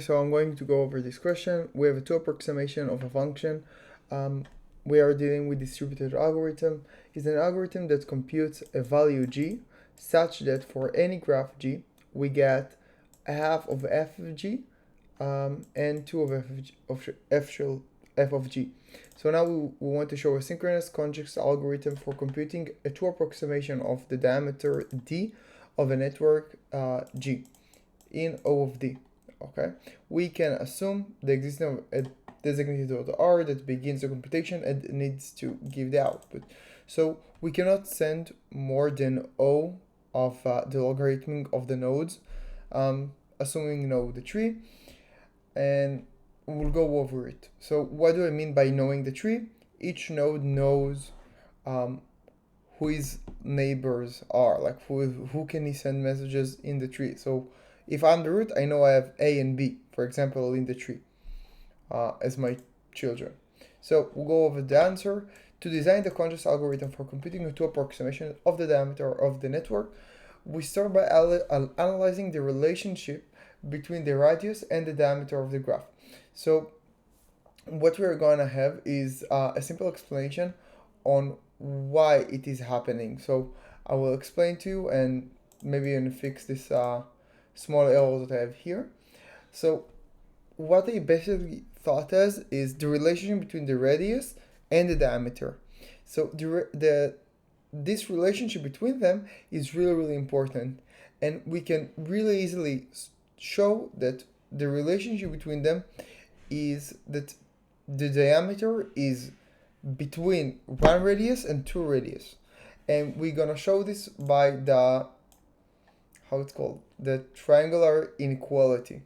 So I'm going to go over this question. We have a two approximation of a function. We are dealing with distributed algorithm. It's an algorithm that computes a value g such that for any graph g, we get a half of f of g and 2 of f of g. So now we want to show a synchronous conjugate algorithm for computing a two approximation of the diameter d of a network g in O of d. Okay, we can assume the existence of a designated R that begins the computation and needs to give the output. So we cannot send more than O of the logarithm of the nodes, assuming you know the tree, and we'll go over it. So what do I mean by knowing the tree? Each node knows who his neighbors are, like who can he send messages in the tree. So if I'm the root, I know I have A and B, for example, in the tree as my children. So we'll go over the answer. To design the CONGEST algorithm for computing a two approximation of the diameter of the network, we start by analyzing the relationship between the radius and the diameter of the graph. So what we're going to have is a simple explanation on why it is happening. So I will explain to you and maybe even fix this small error that I have here. So what they basically thought as is the relationship between the radius and the diameter. So this relationship between them is really important, and we can really easily show that the relationship between them is that the diameter is between one radius and two radius, and we're gonna show this by the how it's called, the triangular inequality.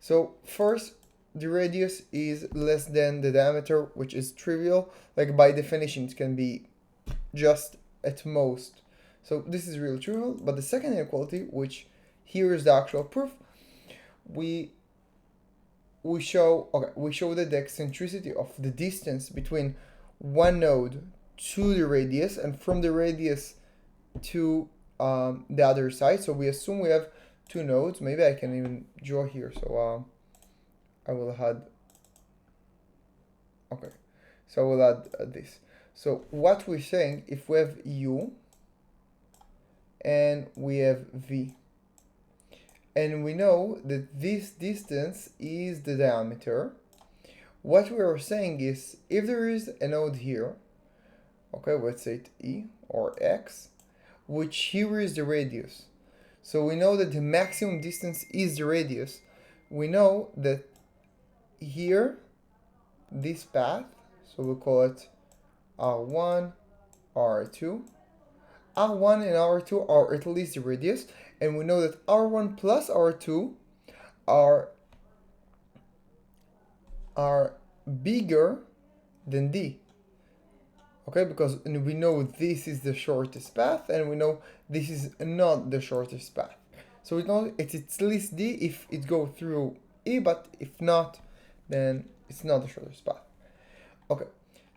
So first, the radius is less than the diameter, which is trivial. Like by definition, it can be just at most. So this is really trivial. But the second inequality, which here is the actual proof, we show that the eccentricity of the distance between one node to the radius and from the radius to the other side. So we assume we have two nodes. Maybe I can even draw here. So I will add. Okay, so I will add this. So what we're saying, if we have U and we have V, and we know that this distance is the diameter, what we are saying is if there is a node here, okay, let's say it E or X, which here is the radius. So we know that the maximum distance is the radius. We know that here, this path, so we'll call it R1, R2. R1 and R2 are at least the radius, and we know that R1 plus R2 are bigger than D. Okay, because we know this is the shortest path, and we know this is not the shortest path. So we know it's at least D if it goes through E, but if not, then it's not the shortest path. Okay,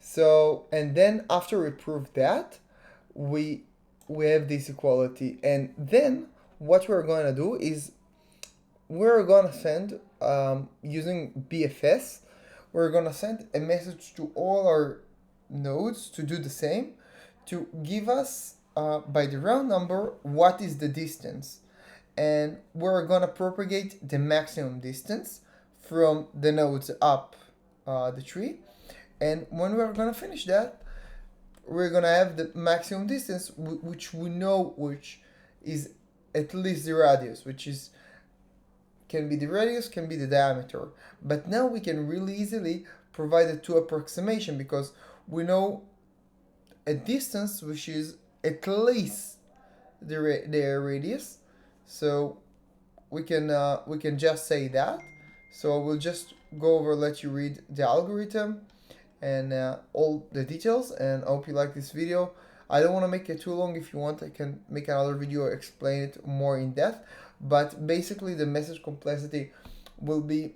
so and then after we prove that, we have this equality, and then what we're going to do is we're going to send using BFS, we're going to send a message to all our nodes to do the same, to give us by the round number what is the distance, and we're going to propagate the maximum distance from the nodes up the tree, and when we're going to finish that, we're going to have the maximum distance which we know which is at least the radius, which is can be the radius, can be the diameter. But now we can really easily provide a two approximation because we know a distance which is at least the radius. So we can just say that. So we'll just go over, let you read the algorithm and all the details, and I hope you like this video. I don't want to make it too long. If you want, I can make another video explain it more in depth, but basically the message complexity will be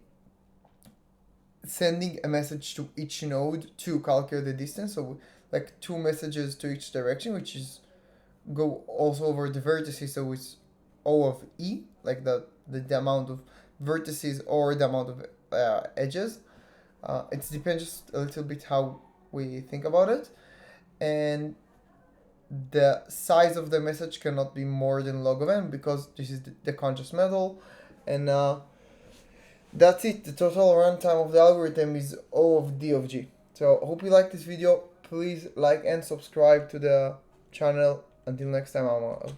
sending a message to each node to calculate the distance, so like two messages to each direction, which is go also over the vertices, so it's O of E, like the amount of vertices or the amount of edges. It depends just a little bit how we think about it. And the size of the message cannot be more than log of n because this is the CONGEST model. And that's it. The total runtime of the algorithm is O of D of G. So hope you like this video. Please like and subscribe to the channel. Until next time, I'm out.